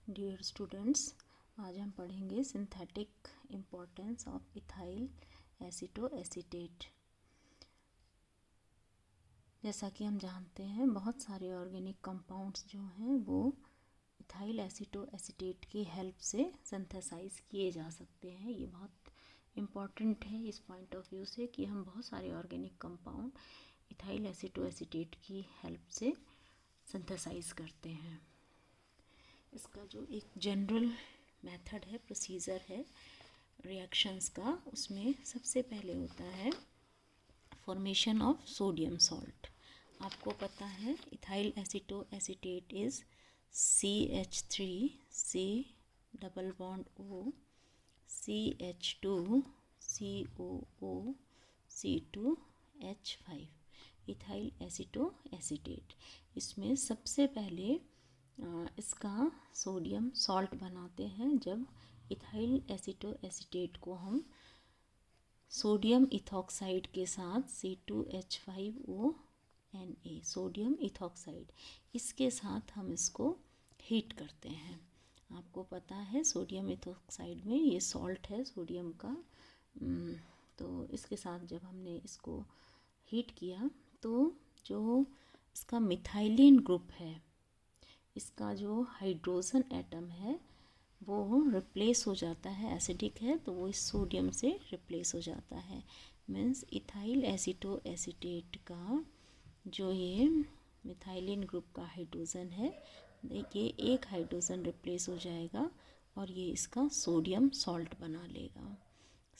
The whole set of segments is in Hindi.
डियर स्टूडेंट्स, आज हम पढ़ेंगे synthetic importance of ethyl acetoacetate. जैसा कि हम जानते हैं, बहुत सारे ऑर्गेनिक कंपाउंड्स जो हैं वो इथाइल एसीटोएसीटेट की हेल्प से सिंथेसाइज किए जा सकते हैं। ये बहुत इम्पॉर्टेंट है इस पॉइंट ऑफ व्यू से कि हम बहुत सारे ऑर्गेनिक कंपाउंड इथाइल एसीटोएसीटेट की हेल्प से सिंथेसाइज करते हैं। इसका जो एक जनरल मेथड है, प्रोसीजर है रिएक्शंस का, उसमें सबसे पहले होता है फॉर्मेशन ऑफ सोडियम सॉल्ट। आपको पता है ethyl acetoacetate is CH3 C double bond O CH2 COO C2H5 ethyl acetoacetate. इसमें सबसे पहले इसका सोडियम सॉल्ट बनाते हैं। जब इथाइल एसीटोएसीटेट को हम सोडियम इथॉक्साइड के साथ C2H5O सोडियम इथॉक्साइड, इसके साथ हम इसको हीट करते हैं। आपको पता है सोडियम इथॉक्साइड में ये सॉल्ट है सोडियम का। तो इसके साथ जब हमने इसको हीट किया तो जो इसका मिथाइलिन ग्रुप है, इसका जो हाइड्रोजन एटम है वो रिप्लेस हो जाता है। एसिडिक है तो वो इस सोडियम से रिप्लेस हो जाता है। मीन्स इथाइल एसीटोएसीटेट का जो ये मिथाइलिन ग्रुप का हाइड्रोजन है, देखिए एक हाइड्रोजन रिप्लेस हो जाएगा और ये इसका सोडियम सॉल्ट बना लेगा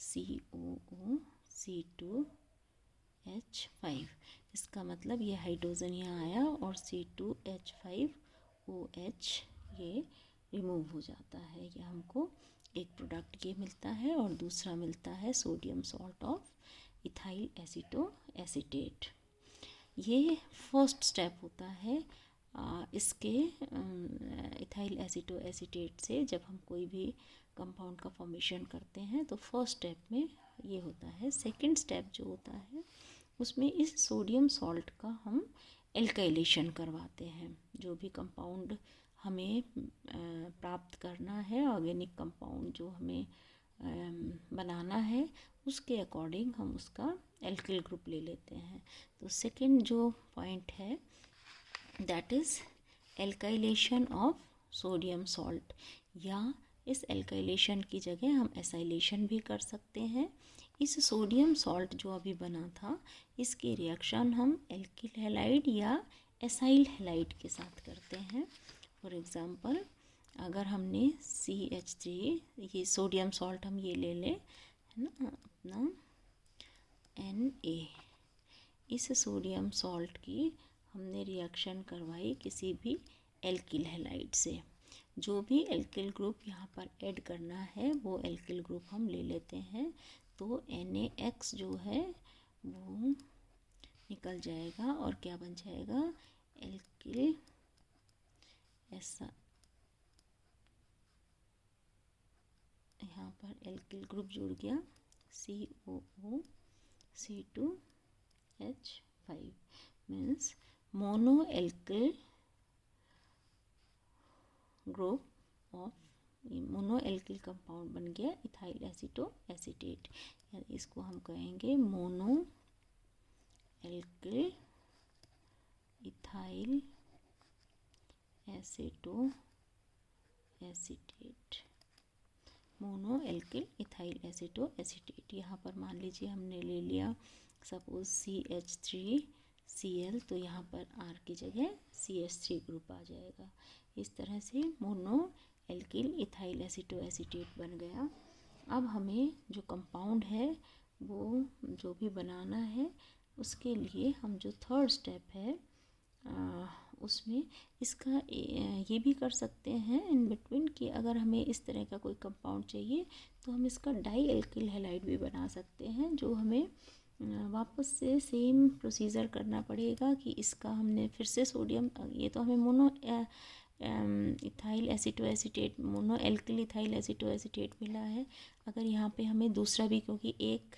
COO C2H5। इसका मतलब ये हाइड्रोजन यहाँ आया और C2H5OH ये रिमूव हो जाता है। ये हमको एक प्रोडक्ट ये मिलता है और दूसरा मिलता है sodium salt of ethyl acetoacetate. ये फर्स्ट स्टेप होता है इसके इथाइल एसीटोएसीटेट से। जब हम कोई भी कंपाउंड का फॉर्मेशन करते हैं तो फर्स्ट स्टेप में ये होता है। सेकंड स्टेप जो होता है उसमें इस सोडियम सॉल्ट का हम एल्काइलेशन करवाते हैं। जो भी कंपाउंड हमें प्राप्त करना है, ऑर्गेनिक कंपाउंड जो हमें बनाना है, उसके अकॉर्डिंग हम उसका एल्किल ग्रुप ले लेते हैं। तो सेकंड जो पॉइंट है that is alkylation of sodium salt, या इस एल्काइलेशन की जगह हम एसाइलेशन भी कर सकते हैं। इस सोडियम सॉल्ट जो अभी बना था, इसकी रिएक्शन हम एल्किल हैलाइड या एसाइल हैलाइड के साथ करते हैं। फॉर एग्ज़ाम्पल, अगर हमने CH3, ये सोडियम सॉल्ट हम ये ले लें, है ना, अपना Na, इस सोडियम सॉल्ट की हमने रिएक्शन करवाई किसी भी एल्किल हैलाइड से। जो भी एल्किल ग्रुप यहाँ पर ऐड करना है वो एल्किल ग्रुप हम ले लेते हैं। तो NaX जो है वो निकल जाएगा और क्या बन जाएगा, एल्किल ऐसा, यहाँ पर एल्किल ग्रुप जुड़ गया COO C2H5 means mono alkyl group of, mono alkyl compound बन गया इथाइल एसीटोएसीटेट। इसको हम कहेंगे mono alkyl ethyl acetoacetate, mono alkyl ethyl acetoacetate. यहाँ पर मान लीजिए हमने ले लिया सपोज CH3Cl, तो यहाँ पर R की जगह CH3 ग्रुप आ जाएगा। इस तरह से मोनो एल्किल इथाइल एसीटोएसीटेट बन गया। अब हमें जो कंपाउंड है वो जो भी बनाना है, उसके लिए हम जो थर्ड स्टेप है उसमें इसका ये भी कर सकते हैं इन बिटवीन कि अगर हमें इस तरह का कोई कंपाउंड चाहिए तो हम इसका डाई एल्किल हैलाइड भी बना सकते हैं। जो हमें वापस से सेम प्रोसीजर करना पड़ेगा कि इसका हमने फिर से सोडियम, ये तो हमें mono ethyl acetoacetate, mono alkyl ethyl acetoacetate मिला है। अगर यहाँ पे हमें दूसरा भी, क्योंकि एक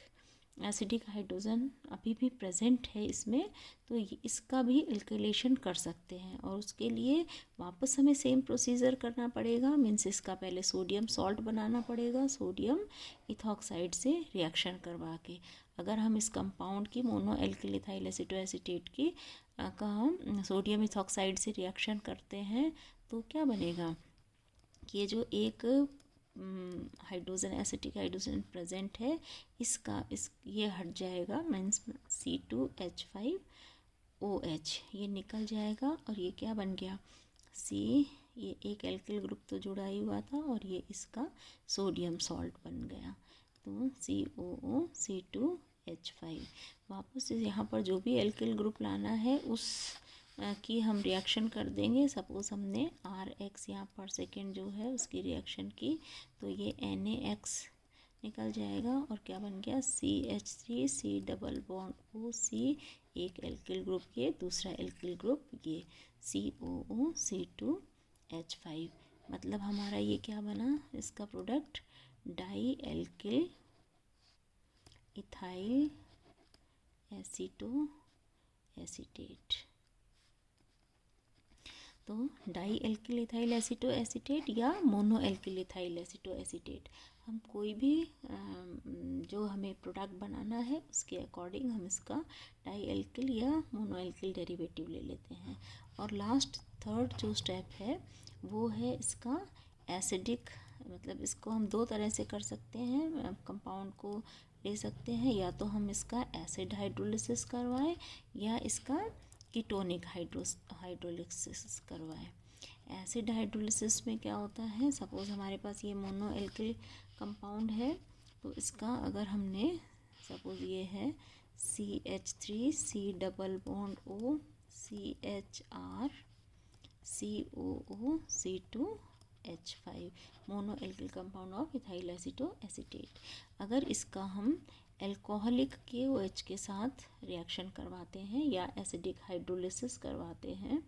एसिडिक हाइड्रोजन अभी भी प्रेजेंट है इसमें, तो इसका भी एल्किलेशन कर सकते हैं। और उसके लिए वापस हमें सेम प्रोसीजर करना पड़ेगा, मीन्स इसका पहले सोडियम सॉल्ट बनाना पड़ेगा सोडियम इथॉक्साइड से रिएक्शन करवा के। अगर हम इस कंपाउंड की मोनो एल्किल इथाइल एसीटोएसीटेट की का हम सोडियम इथॉक्साइड से रिएक्शन करते हैं तो क्या बनेगा कि ये जो एक हाइड्रोजन एसिटिक हाइड्रोजन प्रेजेंट है ये हट जाएगा, मीन्स C2H5OH ये निकल जाएगा और ये क्या बन गया ये एक एल्किल ग्रुप तो जुड़ा ही हुआ था और ये इसका सोडियम सॉल्ट बन गया, तो COO C2H5। वापस यहाँ पर जो भी एल्किल ग्रुप लाना है उस की हम रिएक्शन कर देंगे। सपोज हमने RX यहाँ पर सेकेंड जो है उसकी रिएक्शन की तो ये NaX निकल जाएगा और क्या बन गया CH3C डबल बॉन्ड OC एक एल्किल ग्रुप, ये दूसरा एल्किल ग्रुप ये COO C2H5। मतलब हमारा ये क्या बना, इसका product di alkyl ethyl aceto acetate. तो di alkyl ethyl aceto acetate या mono alkyl ethyl aceto acetate, हम कोई भी जो हमें प्रोडक्ट बनाना है उसके अकॉर्डिंग हम इसका डाई एल्किल या मोनो एल्किल डेरिवेटिव ले लेते हैं। और लास्ट थर्ड जो स्टेप है वो है इसका एसिडिक, मतलब इसको हम दो तरह से कर सकते हैं, कंपाउंड को ले सकते हैं, या तो हम इसका एसिड हाइड्रोलिसिस करवाएं या इसका कीटोनिक हाइड्रोलिसिस करवाएं। एसिड हाइड्रोलिसिस में क्या होता है, सपोज़ हमारे पास ये मोनो एल्किल कंपाउंड है तो इसका अगर हमने सपोज़ ये है CH3C double bond O CHR COO C2H5 mono alkyl compound of ethyl aceto acetate. अगर इसका हम एल्कोहलिक KOH के साथ रिएक्शन करवाते हैं या एसिडिक हाइड्रोलिसिस करवाते हैं,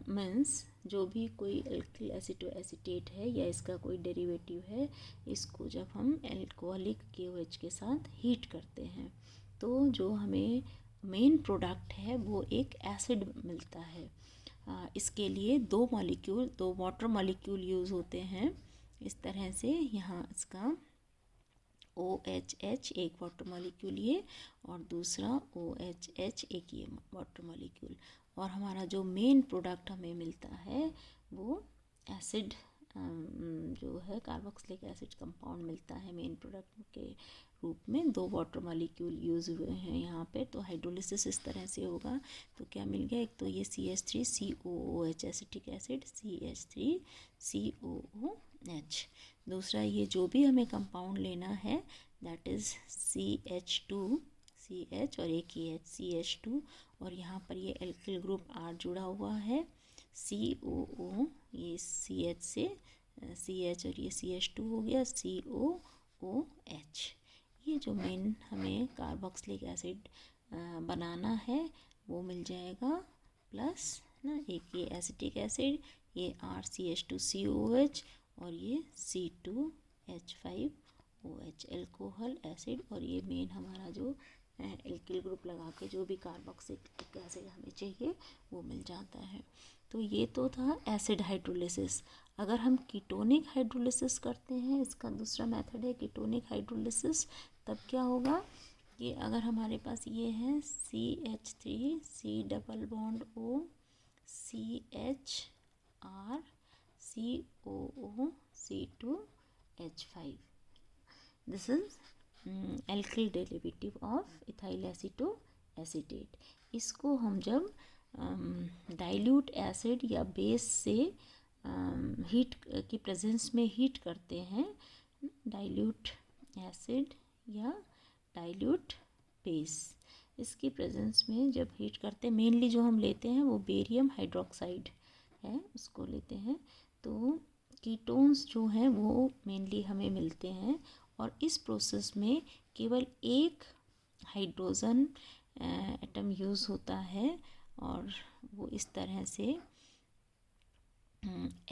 मीन्स जो भी कोई एल्किल एसीटो एसीटेट है या इसका कोई डेरिवेटिव है, इसको जब हम एल्कोहलिक KOH के साथ हीट करते हैं तो जो हमें मेन प्रोडक्ट है वो एक एसिड मिलता है। इसके लिए दो वाटर मॉलिक्यूल यूज़ होते हैं। इस तरह से यहाँ इसका OHH एक वाटर मॉलिक्यूल ये और दूसरा OHH एक ये वाटर मॉलिक्यूल, और हमारा जो मेन प्रोडक्ट हमें मिलता है वो एसिड जो है कार्बोक्सिलिक एसिड कंपाउंड मिलता है मेन प्रोडक्ट के रूप में। दो वाटर मॉलिक्यूल यूज़ हुए हैं यहाँ पे, तो हाइड्रोलिसिस इस तरह से होगा तो क्या मिल गया, एक तो ये CH3COOH एसिटिक एसिड CH3COOH, दूसरा ये जो भी हमें कंपाउंड लेना है दैट इज़ CH2CH और एक ये CH2 और यहाँ पर ये एल्किल ग्रुप R जुड़ा हुआ है COO, ये CH से CH और ये CH2 हो गया COOH। ये जो मेन हमें कार्बोक्सिलिक एसिड बनाना है वो मिल जाएगा, प्लस ना एक ये एसिटिक एसिड ये RCH2COH और ये C2H5OH एल्कोहल एसिड, और ये मेन हमारा जो एल्किल ग्रुप लगा के जो भी कार्बोक्सिलिक एसिड हमें चाहिए वो मिल जाता है। तो ये तो था एसिड हाइड्रोलिसिस। अगर हम कीटोनिक हाइड्रोलिसिस करते हैं, इसका दूसरा मेथड है कीटोनिक हाइड्रोलिसिस, तब क्या होगा कि अगर हमारे पास ये है CH3C double bond O CHR COO C2H5, this is alkyl derivative of ethyl aceto acetate. इसको हम जब डाइल्यूट एसिड या बेस से हीट की प्रेजेंस में हीट करते हैं, डाइल्यूट एसिड या डाइल्यूट बेस, इसकी प्रेजेंस में जब हीट करते हैं, मेनली जो हम लेते हैं वो बेरियम हाइड्रोक्साइड है उसको लेते हैं, तो कीटोन्स जो हैं वो मेनली हमें मिलते हैं और इस प्रोसेस में केवल एक हाइड्रोजन एटम यूज़ होता है और वो इस तरह से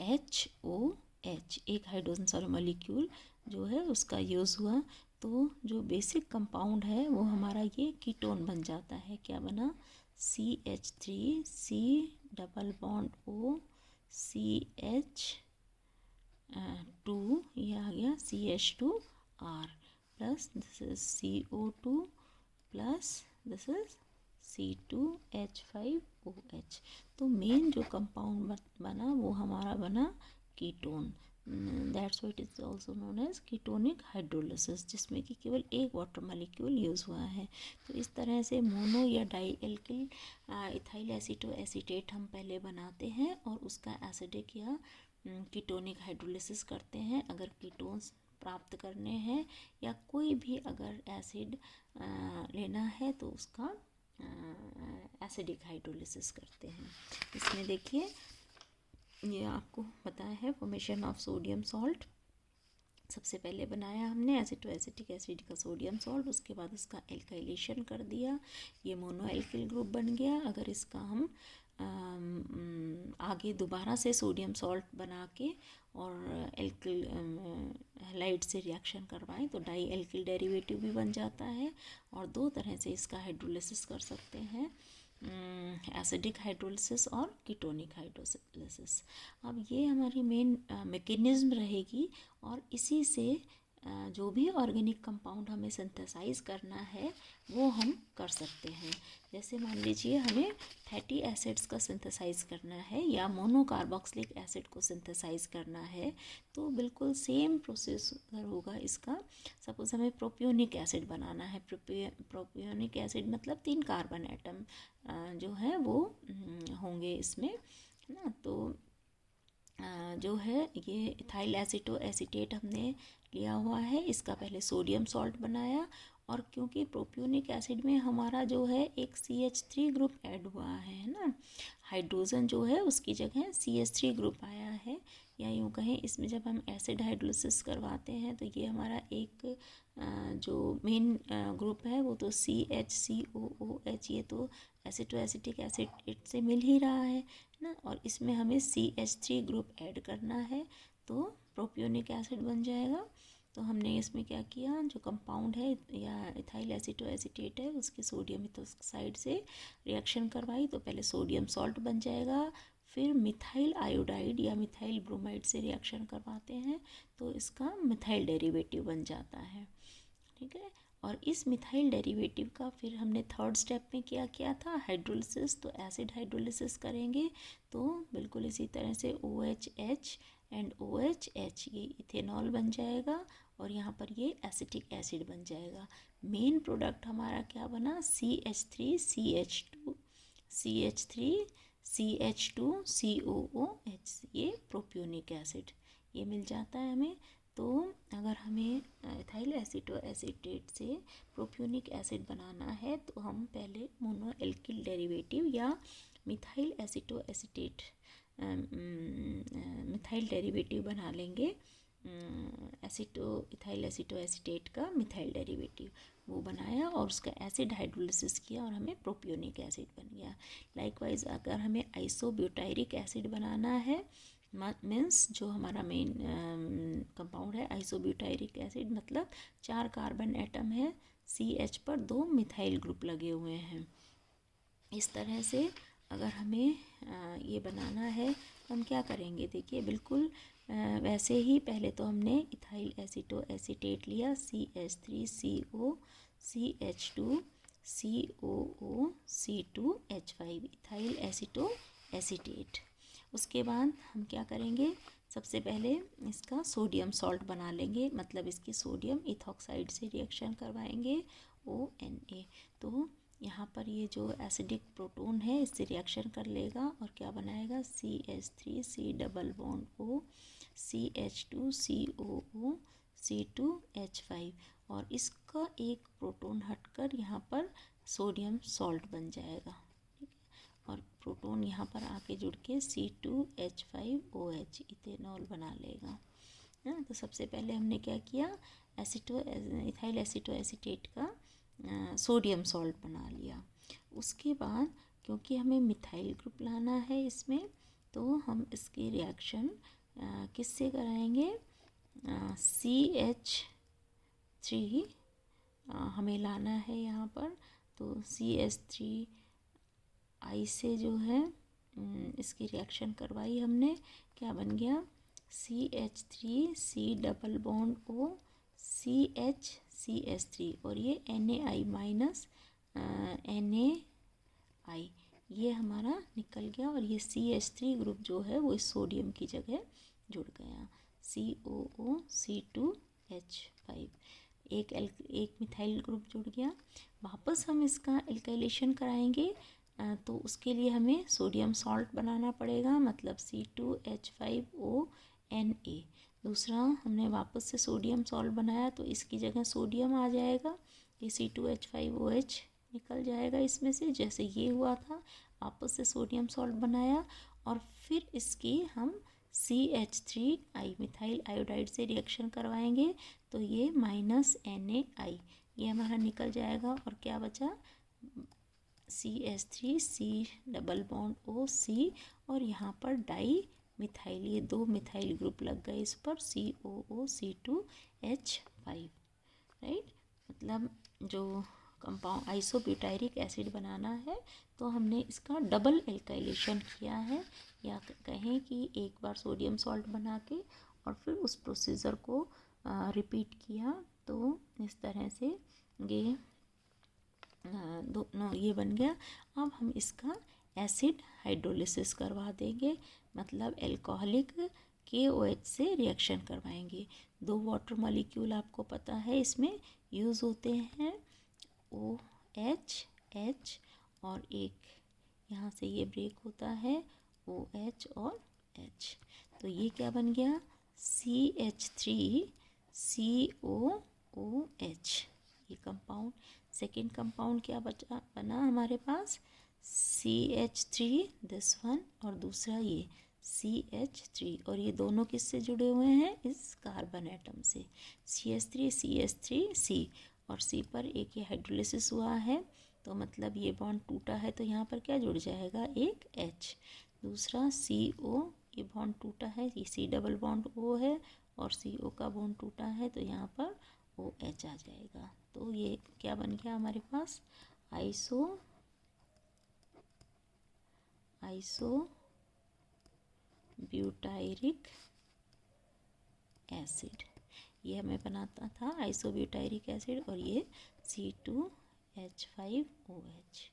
HOH एक हाइड्रोजन सॉरी मॉलिक्यूल जो है उसका यूज़ हुआ, तो जो बेसिक कंपाउंड है वो हमारा ये कीटोन बन जाता है। क्या बना? CH3 C double bond O CH2, ये आ गया CH2R plus this is CO2 plus this is C2H5OH। तो मेन जो कंपाउंड बना वो हमारा बना ketone. That's what is also known as ketonic hydrolysis, जिसमें कि केवल एक वाटर मॉलिक्यूल यूज़ हुआ है। तो इस तरह से मोनो या डाई एल्किल इथाइल एसीटोएसीटेट हम पहले बनाते हैं और उसका एसिडिक या कीटोनिक हाइड्रोलिसिस करते हैं। अगर कीटोन्स प्राप्त करने हैं या कोई भी अगर एसिड लेना है तो उसका एसिडिक हाइड्रोलिसिस करते हैं। इसमें देखिए ये आपको बताया है फॉर्मेशन ऑफ सोडियम सॉल्ट। सबसे पहले बनाया हमने एसिटोएसिटिक एसिड का सोडियम सॉल्ट, उसके बाद उसका एल्काइलेशन कर दिया, ये मोनो एल्किल ग्रुप बन गया। अगर इसका हम आगे दोबारा से सोडियम सॉल्ट बना के और एल्किल हैलाइड से रिएक्शन करवाएं तो डाई एल्किल डेरिवेटिव भी बन जाता है। और दो तरह से इसका हाइड्रोलिसिस कर सकते हैं, एसिडिक हाइड्रोलिसिस और कीटोनिक हाइड्रोलिसिस। अब ये हमारी मेन मैकेनिज्म रहेगी और इसी से जो भी ऑर्गेनिक कंपाउंड हमें सिंथेसाइज करना है वो हम कर सकते हैं। जैसे मान लीजिए हमें फैटी एसिड्स का सिंथेसाइज करना है या मोनोकार्बोक्सिलिक एसिड को सिंथेसाइज करना है तो बिल्कुल सेम प्रोसेसर होगा इसका। सपोज हमें प्रोपियोनिक एसिड बनाना है, प्रोपियोनिक एसिड मतलब 3 कार्बन एटम जो है वो होंगे इसमें, है ना। तो जो है ये इथाइल एसीटोएसीटेट हमने लिया हुआ है, इसका पहले सोडियम सॉल्ट बनाया और क्योंकि प्रोपियोनिक एसिड में हमारा जो है एक CH3 ग्रुप ऐड हुआ है ना, हाइड्रोजन जो है उसकी जगह CH3 ग्रुप आया है। या यूँ कहें इसमें जब हम एसिड हाइड्रोलिसिस करवाते हैं तो ये हमारा एक जो मेन ग्रुप है वो तो CHCOOH, ये तो एसिटोएसिटिक एसिड से मिल ही रहा है ना, और इसमें हमें CH3 ग्रुप ऐड करना है तो प्रोपियोनिक एसिड बन जाएगा। तो हमने इसमें क्या किया, जो कंपाउंड है या इथाइल एसीटोएसीटेट है उसके सोडियम इथोक्साइड से रिएक्शन करवाई तो पहले सोडियम सॉल्ट बन जाएगा, फिर मिथाइल आयोडाइड या मिथाइल ब्रोमाइड से रिएक्शन करवाते हैं तो इसका मिथाइल डेरिवेटिव बन जाता है, ठीक है। और इस मिथाइल डेरिवेटिव का फिर हमने थर्ड स्टेप में क्या किया था, हाइड्रोलिसिस। तो एसिड हाइड्रोलिसिस करेंगे तो बिल्कुल इसी तरह से OHH एंड OHH ये इथेनॉल बन जाएगा और यहाँ पर ये एसिटिक एसिड बन जाएगा। मेन प्रोडक्ट हमारा क्या बना, CH3CH2COOH, ये प्रोपियोनिक एसिड ये मिल जाता है हमें। तो अगर हमें इथाइल एसीटोएसीटेट से प्रोपियोनिक एसिड बनाना है तो हम पहले मोनो एल्किल डेरिवेटिव या मिथाइल एसीटोएसीटेट मिथाइल डेरिवेटिव बना लेंगे, इथाइल एसीटोएसीटेट का मिथाइल डेरिवेटिव वो बनाया और उसका एसिड हाइड्रोलिसिस किया और हमें प्रोपियोनिक एसिड बन गया। लाइकवाइज अगर हमें आइसोब्यूटायरिक एसिड बनाना है, मीन्स जो हमारा मेन कंपाउंड है आइसोब्यूटायरिक एसिड, मतलब 4 कार्बन एटम है, CH पर 2 मिथाइल ग्रुप लगे हुए हैं। इस तरह से अगर हमें ये बनाना है तो हम क्या करेंगे, देखिए बिल्कुल वैसे ही पहले तो हमने इथाइल एसीटोएसीटेट लिया CH3CO CH2 COO C2H5 ethyl acetoacetate. उसके बाद हम क्या करेंगे, सबसे पहले इसका सोडियम सॉल्ट बना लेंगे, मतलब इसकी सोडियम इथॉक्साइड से रिएक्शन करवाएंगे ONA। तो यहाँ पर ये जो एसिडिक प्रोटोन है इससे रिएक्शन कर लेगा और क्या बनाएगा, CH3C double bond O CH2COO C2H5 और इसका एक प्रोटोन हटकर यहाँ पर सोडियम सॉल्ट बन जाएगा, ठीक है। और प्रोटोन यहाँ पर आके जुड़ के C2H5OH इथेनॉल बना लेगा ना। तो सबसे पहले हमने क्या किया, इथाइल एसीटोएसीटेट का सोडियम सॉल्ट बना लिया। उसके बाद क्योंकि हमें मिथाइल ग्रुप लाना है इसमें तो हम इसकी रिएक्शन किससे कराएंगे, CH3 हमें लाना है यहाँ पर। तो CH3 से जो है इसकी रिएक्शन करवाई हमने, क्या बन गया CH3 C double bond O CH और ये Na माइनस Na ये हमारा निकल गया, और ये CH3 ग्रुप जो है वो इस सोडियम की जगह जुड़ गया, COOC2H5 एक मिथाइल ग्रुप जुड़ गया। वापस हम इसका एल्काइलेशन कराएंगे तो उसके लिए हमें सोडियम सॉल्ट बनाना पड़ेगा, मतलब C2H5ONa। दूसरा हमने वापस से सोडियम सॉल्ट बनाया तो इसकी जगह सोडियम आ जाएगा, ये C2H5OH निकल जाएगा इसमें से, जैसे ये हुआ था। वापस से सोडियम सॉल्ट बनाया और फिर इसकी हम CH3 मिथाइल आयोडाइड से रिएक्शन करवाएंगे तो ये माइनस Na ये हमारा निकल जाएगा, और क्या बचा CH3 C double bond O C, और यहाँ पर डाई मिथाइल, ये 2 मिथाइल ग्रुप लग गए इस पर, COOC2H5, राइट। मतलब जो कंपाउंड आइसोब्यूटायरिक एसिड बनाना है तो हमने इसका डबल एल्काइलेशन किया है, या कहें कि एक बार सोडियम सॉल्ट बना के और फिर उस प्रोसीजर को रिपीट किया, तो इस तरह से ये दोनों ये बन गया। अब हम इसका एसिड हाइड्रोलिसिस करवा देंगे, मतलब एल्कोहलिक KOH से रिएक्शन करवाएंगे। 2 वाटर मॉलिक्यूल आपको पता है इसमें यूज़ होते हैं, OH H, और एक यहाँ से ये ब्रेक होता है OH और H। तो ये क्या बन गया CH3COOH ये कंपाउंड। सेकेंड कंपाउंड क्या बना हमारे पास CH3 दिस वन, और दूसरा ये CH3, और ये दोनों किससे जुड़े हुए हैं इस कार्बन एटम से, CH3 और C पर एक ये हाइड्रोलिसिस हुआ है, तो मतलब ये बॉन्ड टूटा है तो यहाँ पर क्या जुड़ जाएगा एक H। दूसरा CO ये बॉन्ड टूटा है, ये C डबल बॉन्ड O है और CO का बॉन्ड टूटा है तो यहाँ पर OH आ जाएगा। तो ये क्या बन गया हमारे पास आइसोब्यूटायरिक एसिड, ये हमें बनाता था आइसोब्यूटायरिक एसिड, और ये C2H5OH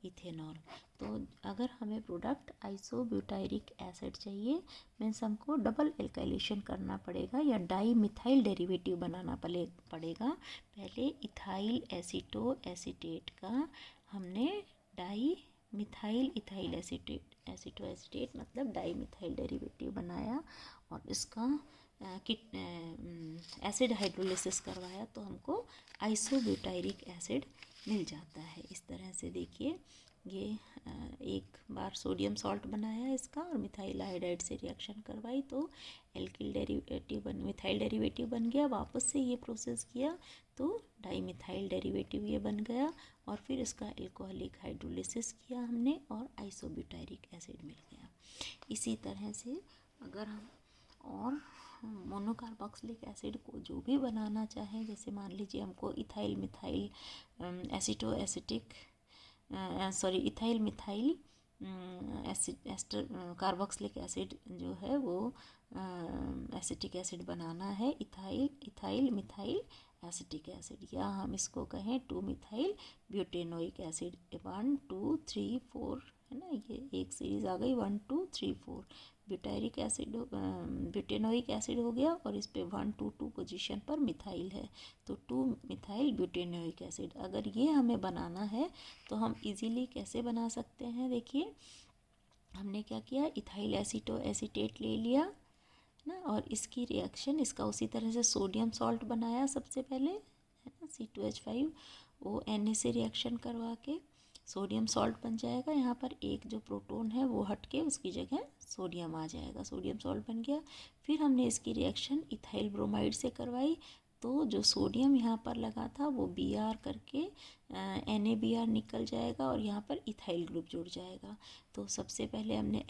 इथेनॉल। तो अगर हमें प्रोडक्ट आइसोब्यूटायरिक एसिड चाहिए मीन्स हमको डबल एल्काइलेशन करना पड़ेगा या डाई मिथाइल डेरिवेटिव बनाना पड़ेगा। पहले इथाइल एसीटोएसीटेट का हमने डाई मिथाइल इथाइल एसीटोएसीटेट मतलब डाई मिथाइल डेरिवेटिव बनाया और इसका एसिड हाइड्रोलिसिस करवाया तो हमको आइसोब्यूटायरिक एसिड मिल जाता है। इस तरह से देखिए ये एक बार सोडियम सॉल्ट बनाया इसका और मिथाइल आयोडाइड से रिएक्शन करवाई तो एल्किल डेरिवेटिव मिथाइल डेरिवेटिव बन गया। वापस से ये प्रोसेस किया तो डाई मिथाइल डेरिवेटिव ये बन गया और फिर इसका एल्कोहलिक हाइड्रोलिसिस किया हमने और आइसोब्यूटायरिक एसिड मिल गया। इसी तरह से अगर हम और मोनोकार्बोक्सिलिक एसिड को जो भी बनाना चाहें, जैसे मान लीजिए हमको ethyl methyl ethyl methyl ester carboxylic acid जो है वो एसिटिक एसिड बनाना है, इथाइल मिथाइल एसिटिक एसिड, या हम इसको कहें 2 मिथाइल ब्यूटेनोइक एसिड 1 2 3 4 है ना, ये एक सीरीज आ गई 1 2 3 4 ब्यूटायरिक एसिड ब्यूटेनोइक एसिड हो गया और इस पे 1 2 2 पोजीशन पर मिथाइल है तो 2 मिथाइल ब्यूटेनोइक एसिड। अगर ये हमें बनाना है तो हम इजीली कैसे बना सकते हैं, देखिए हमने क्या किया, इथाइल एसीटोएसीटेट ले लिया ना और इसकी रिएक्शन इसका उसी तरह से सोडियम सॉल्ट बनाया सबसे पहले है ना, C2H5ONa से रिएक्शन करवा के सोडियम सॉल्ट बन जाएगा। यहाँ पर एक जो प्रोटॉन है वो हट के उसकी जगह सोडियम आ जाएगा, सोडियम सॉल्ट बन गया। फिर हमने इसकी रिएक्शन इथाइल ब्रोमाइड से करवाई तो जो सोडियम यहाँ पर लगा था वो Br करके NaBr निकल जाएगा और यहाँ पर इथाइल ग्रुप जुड़ जाएगा। तो सबसे पहले हमने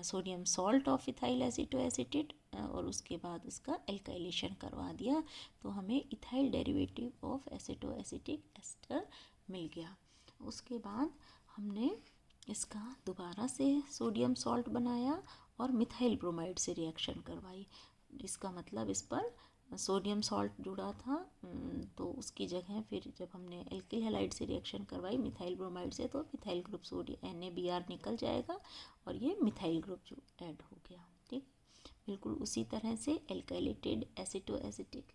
सोडियम सॉल्ट ऑफ इथाइल एसीटोएसिटेट और उसके बाद उसका एल्काइलेशन करवा दिया, तो हमें ethyl derivative of acetoacetic ester मिल गया। उसके बाद हमने इसका दोबारा से सोडियम सॉल्ट बनाया और मिथाइल ब्रोमाइड से रिएक्शन करवाई। इसका मतलब इस पर सोडियम सॉल्ट जुड़ा था, तो उसकी जगह फिर जब हमने एल्किल हैलाइड से रिएक्शन करवाई मिथाइल ब्रोमाइड से, तो मिथाइल ग्रुप सोडियम NaBr निकल जाएगा और ये मिथाइल ग्रुप जो ऐड हो गया। ठीक, बिल्कुल उसी तरह से एल्काइलेटेड एसीटोएसिटिक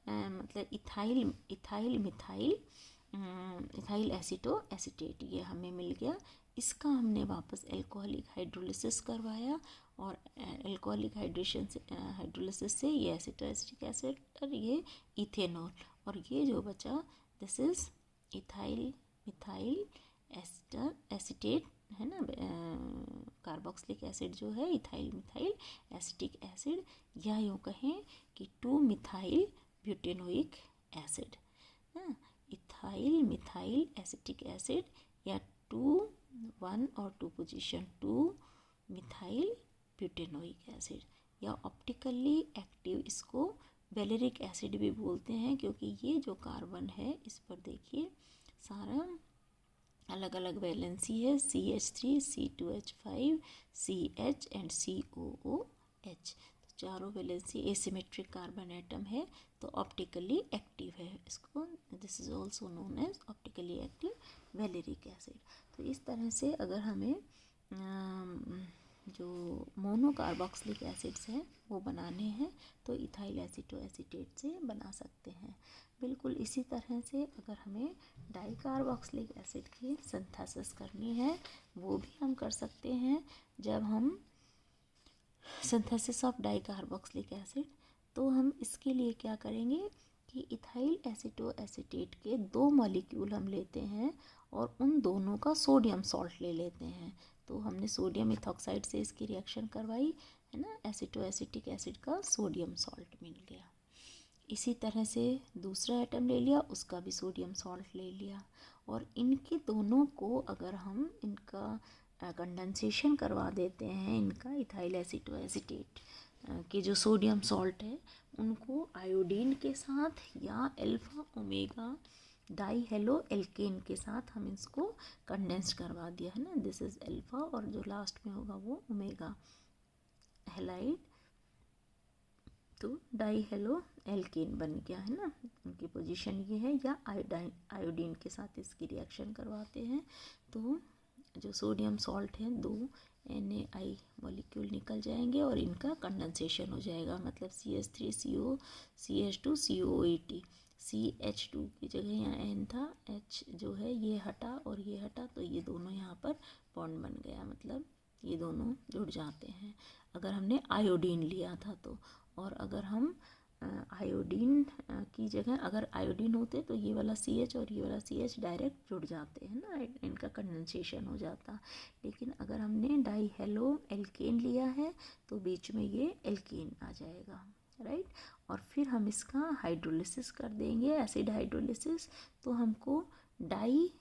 मतलब इथाइल एसीटोएसिटेट ये हमें मिल गया। इसका हमने वापस एल्कोहलिक हाइड्रोलिसिस करवाया और एल्कोहलिक हाइड्रोलिसिस से ये एसीटोएसिटिक एसिड और ये इथेनॉल, और ये जो बचा this is methyl ester acetate है ना, कार्बोक्सिलिक एसिड जो है मिथाइल एसिटिक एसिड, या यूँ कहें कि 2 methyl butanoic acid, methyl acetic acid या 1 और 2 पोजीशन 2 मिथाइल ब्यूटेनोइक एसिड, या ऑप्टिकली एक्टिव इसको वैलेरिक एसिड भी बोलते हैं, क्योंकि ये जो कार्बन है इस पर देखिए सारा अलग अलग वैलेंसी है, CH3 C2H5 CH and COOH, तो चारों वैलेंसी एसिमेट्रिक कार्बन एटम है, तो ऑप्टिकली एक्टिव है। इसको this is also known as optically active valeric acid. तो इस तरह से अगर हमें जो मोनोकार्बोक्सिलिक एसिड्स हैं वो बनाने हैं तो इथाइल एसीटोएसिटेट से बना सकते हैं। बिल्कुल इसी तरह से अगर हमें डाइकार्बोक्सिलिक एसिड की सिंथेसिस करनी है वो भी हम कर सकते हैं। जब हम सिंथेसिस ऑफ डाइकार्बोक्सिलिक एसिड, तो हम इसके लिए क्या करेंगे कि इथाइल एसीटोएसिटेट के 2 मॉलिक्यूल हम लेते हैं और उन दोनों का सोडियम सॉल्ट ले लेते हैं। तो हमने सोडियम इथॉक्साइड से इसकी रिएक्शन करवाई है ना, एसीटोएसिटिक एसिड का सोडियम सॉल्ट मिल गया। इसी तरह से दूसरा एटम ले लिया, उसका भी सोडियम सॉल्ट ले लिया, और इनके दोनों को अगर हम इनका कंडेंसेशन करवा देते हैं, इनका इथाइल एसीटोएसिटेट के जो सोडियम सॉल्ट है उनको आयोडीन के साथ या alpha omega die halo alkane के साथ हम इसको कंडेंस करवा दिया है ना, दिस इज अल्फा और जो लास्ट में होगा वो ओमेगा हेलाइड, तो डाई हेलो एल्केन बन गया है ना, उनकी पोजीशन ये है। या आयोडीन के साथ इसकी रिएक्शन करवाते हैं तो जो सोडियम सॉल्ट है 2 NaI मॉलिक्यूल निकल जाएंगे और इनका कंडेंसेशन हो जाएगा, मतलब CH3CO CH2 COAT, CH2 की जगह यहाँ N था, H जो है ये हटा और ये हटा, तो ये दोनों यहाँ पर बॉन्ड बन गया, मतलब ये दोनों जुड़ जाते हैं अगर हमने आयोडीन लिया था तो। और अगर हम आयोडीन की जगह अगर आयोडीन होते तो ये वाला CH और ये वाला CH डायरेक्ट जुड़ जाते हैं ना, इनका कंडेंसेशन हो जाता। लेकिन अगर हमने डाई हेलो एल्केन लिया है तो बीच में ये एल्केन आ जाएगा, राइट। और फिर हम इसका हाइड्रोलिसिस कर देंगे, एसिड हाइड्रोलिसिस, तो हमको डाई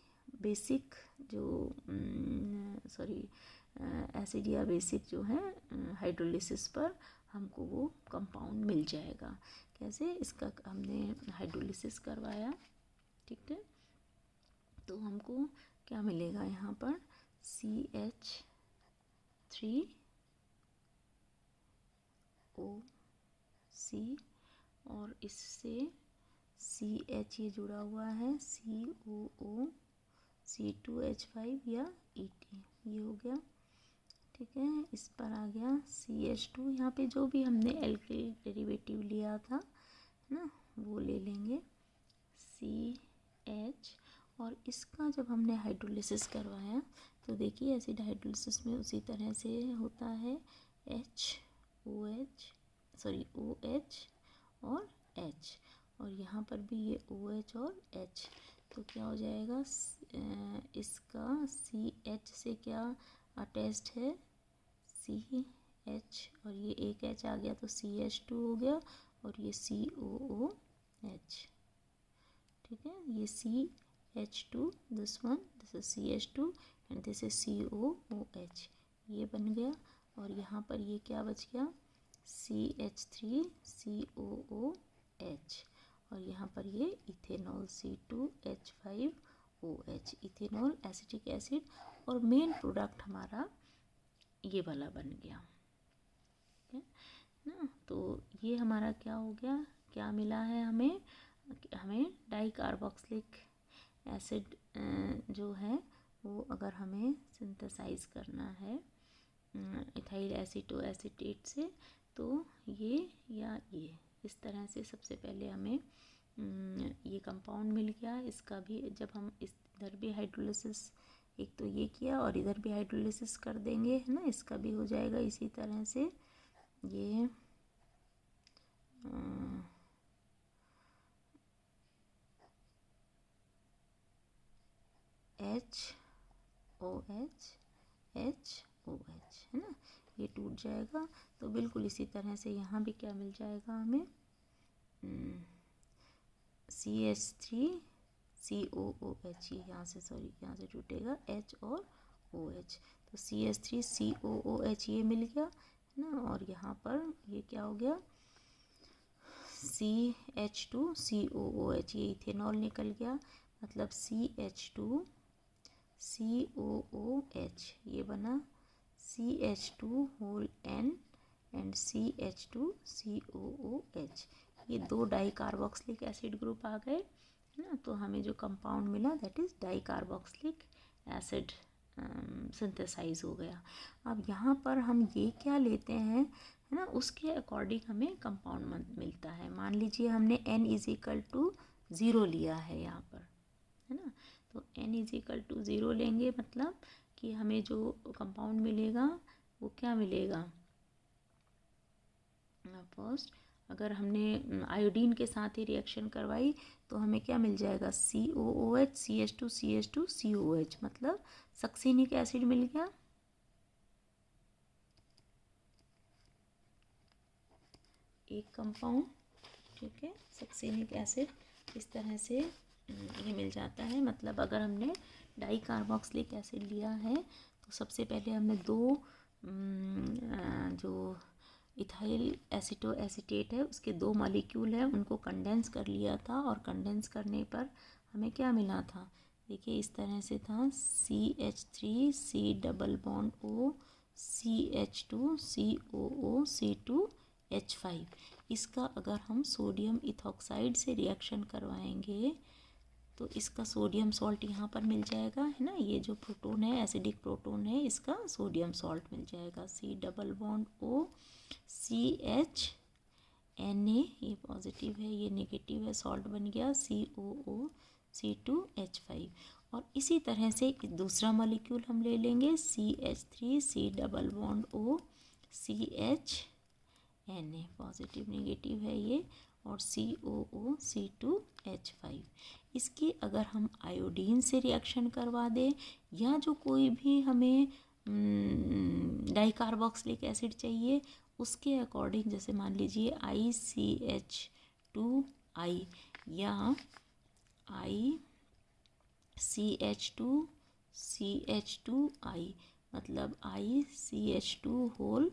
बेसिक जो एसिड या बेसिक जो है हाइड्रोलिसिस पर हमको वो कंपाउंड मिल जाएगा। कैसे, इसका हमने हाइड्रोलिसिस करवाया, ठीक है, तो हमको क्या मिलेगा यहाँ पर CH3OC और इससे CH ये जुड़ा हुआ है COO C2H5 या ET, ये हो गया, ठीक है। इस पर आ गया CH2, यहाँ पे जो भी हमने एल्किल डेरिवेटिव लिया था ना वो ले लेंगे CH, और इसका जब हमने हाइड्रोलिसिस करवाया तो देखिए एसिड हाइड्रोलिसिस में उसी तरह से होता है OH और H, और यहाँ पर भी ये OH और H, तो क्या हो जाएगा इसका CH से क्या अटैच्ड है CH, और ये एक H आ गया तो CH2 हो गया, और ये COO H, ठीक है। ये CH2, this one, this is CH2 and this is COOH, ये बन गया। और यहाँ पर ये क्या बच गया, CH3COOH, और यहाँ पर ये ethanol C2H5OH, ethanol acetic acid, और मेन प्रोडक्ट हमारा ये वाला बन गया, ठीक है ना। तो ये हमारा क्या हो गया, क्या मिला है हमें डाई कार्बोक्सिलिक एसिड जो है वो अगर हमें सिंथेसाइज करना है इथाइल एसीटोएसीटेट से, तो ये या ये इस तरह से सबसे पहले हमें ये कंपाउंड मिल गया। इसका भी जब हम इधर भी हाइड्रोलिसिस, एक तो ये किया और इधर भी हाइड्रोलिसिस कर देंगे, है ना, इसका भी हो जाएगा इसी तरह से। ये HOH HOH, है ना, ये टूट जाएगा। तो बिल्कुल इसी तरह से यहाँ भी क्या मिल जाएगा हमें, CH3COOH, यहाँ से सॉरी यहाँ से टूटेगा H और OH, तो CH3COOH ये मिल गया, है ना। और यहाँ पर ये क्या हो गया, CH2COOH, ये इथेनॉल निकल गया, मतलब CH2COOH, ये बना CH2 whole N and CH2COOH, ये दो डाई कार्बोक्सिलिक एसिड ग्रुप आ गए, है ना। तो हमें जो कंपाउंड मिला that is dicarboxylic acid synthesise हो गया। अब यहाँ पर हम ये क्या लेते हैं, है ना, उसके अकॉर्डिंग हमें कंपाउंड मिलता है। मान लीजिए हमने N=0 लिया है यहाँ पर, है ना, तो N=0 लेंगे, मतलब कि हमें जो कंपाउंड मिलेगा वो क्या मिलेगा, फर्स्ट अगर हमने आयोडीन के साथ ही रिएक्शन करवाई तो हमें क्या मिल जाएगा, COOH CH2 CH2 COOH, मतलब सक्सीनिक एसिड मिल गया। एक कंपाउंड, ठीक है, सक्सीनिक एसिड, इस तरह से ये मिल जाता है। मतलब अगर हमने डाई कार्बोक्सिलिक एसिड लिया है तो सबसे पहले हमने दो जो इथाइल एसीटोएसीटेट है उसके दो मॉलिक्यूल है उनको कंडेंस कर लिया था, और कंडेंस करने पर हमें क्या मिला था, देखिए इस तरह से था, CH3C double bond O CH2COOC2H5। इसका अगर हम सोडियम इथॉक्साइड से रिएक्शन करवाएंगे तो इसका सोडियम सॉल्ट यहाँ पर मिल जाएगा, है ना, ये जो प्रोटोन है एसिडिक प्रोटोन है इसका सोडियम सॉल्ट मिल जाएगा, C double bond O CH Na, ये पॉजिटिव है ये नेगेटिव है, सॉल्ट बन गया COOC2H5। और इसी तरह से दूसरा मॉलिक्यूल हम ले लेंगे CH3C double bond O CHNA, positive negative है ये, और COOC2H5। इसकी अगर हम आयोडीन से रिएक्शन करवा दें या जो कोई भी हमें डाई कार्बोक्सिलिक एसिड चाहिए उसके अकॉर्डिंग, जैसे मान लीजिए ICH2I या ICH2CH2I, मतलब ICH2 होल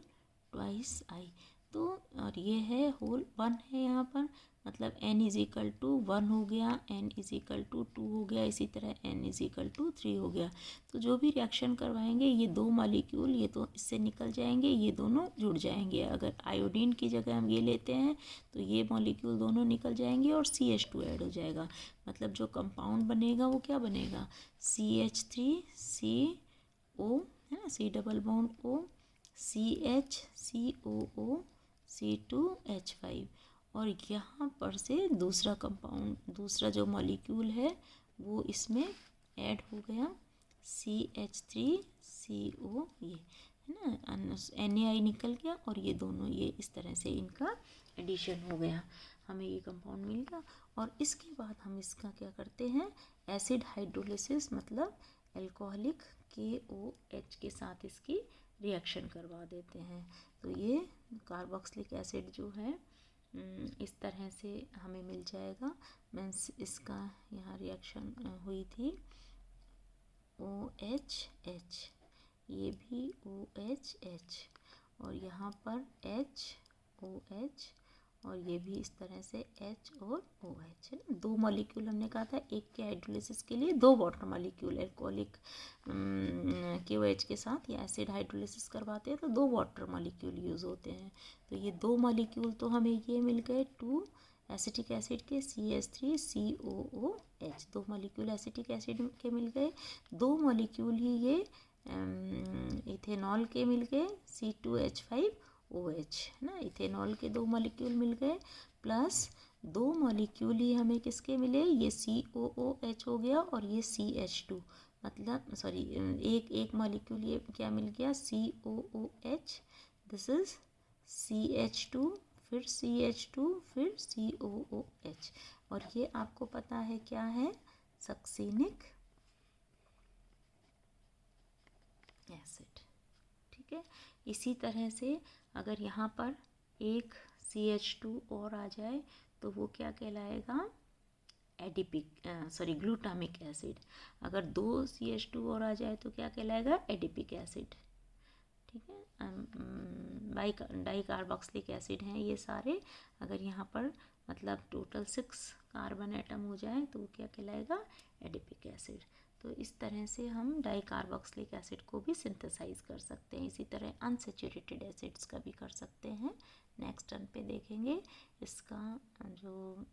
ट्वाइस I, तो और ये है होल 1 है यहाँ पर, मतलब N=1 हो गया, N=2 हो गया, इसी तरह N=3 हो गया। तो जो भी रिएक्शन करवाएंगे ये दो मॉलिक्यूल ये तो इससे निकल जाएंगे, ये दोनों जुड़ जाएंगे। अगर आयोडीन की जगह हम ये लेते हैं तो ये मॉलिक्यूल दोनों निकल जाएंगे और CH2 ऐड हो जाएगा, मतलब जो कंपाउंड बनेगा वो क्या बनेगा, CH3CO, है ना, C double bond O CHCOOC2H5, और यहाँ पर से दूसरा कंपाउंड, दूसरा जो मॉलिक्यूल है वो इसमें ऐड हो गया CH3CO, ये है ना, NaI निकल गया, और ये दोनों ये इस तरह से इनका एडिशन हो गया, हमें ये कंपाउंड मिल गया। और इसके बाद हम इसका क्या करते हैं, एसिड हाइड्रोलिसिस, मतलब एल्कोहलिक KOH के साथ इसकी रिएक्शन करवा देते हैं। तो ये कार्बोक्सिलिक एसिड जो है इस तरह से हमें मिल जाएगा। मीन्स इसका यहाँ रिएक्शन हुई थी OHH, ये भी OHH, और यहाँ पर HOH, और ये भी इस तरह से H और OH है ना। दो मॉलिक्यूल हमने कहा था, एक के हाइड्रोलिसिस के लिए दो वाटर मॉलिक्यूल एल्कोहलिक KOH के साथ या एसिड हाइड्रोलिसिस करवाते हैं तो दो वाटर मॉलिक्यूल यूज़ होते हैं। तो ये दो मॉलिक्यूल तो हमें ये मिल गए 2 एसिटिक एसिड के CH3COOH, दो मॉलिक्यूल एसिटिक एसिड के मिल गए। दो मॉलिक्यूल ही ये इथेनॉल के मिल गए C2H5OH है ना, इथेनॉल के दो मॉलिक्यूल मिल गए, प्लस दो मॉलिक्यूल ही हमें किसके मिले, ये COOH हो गया और ये CH2, मतलब सॉरी एक मॉलिक्यूल ये क्या मिल गया COOH, दिस इज CH2, फिर CH2, फिर COOH, और ये आपको पता है क्या है, सक्सीनिक एसिड। ठीक है, इसी तरह से अगर यहाँ पर एक CH2 और आ जाए तो वो क्या कहलाएगा, एडिपिक ग्लूटामिक एसिड। अगर दो CH2 और आ जाए तो क्या कहलाएगा, एडिपिक एसिड। ठीक है, डाई कार्बोक्सिलिक एसिड हैं ये सारे। अगर यहाँ पर मतलब टोटल 6 कार्बन एटम हो जाए तो वो क्या कहलाएगा, एडिपिक एसिड। तो इस तरह से हम डाई कार्बोक्सिलिक एसिड को भी सिंथेसाइज कर सकते हैं। इसी तरह अनसेचुरेटेड एसिड्स का भी कर सकते हैं। नेक्स्ट टर्न पे देखेंगे इसका जो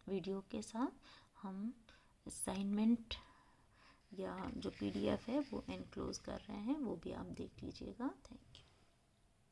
वीडियो के साथ हम असाइनमेंट या जो PDF है वो एनक्लोज कर रहे हैं, वो भी आप देख लीजिएगा। Thank you.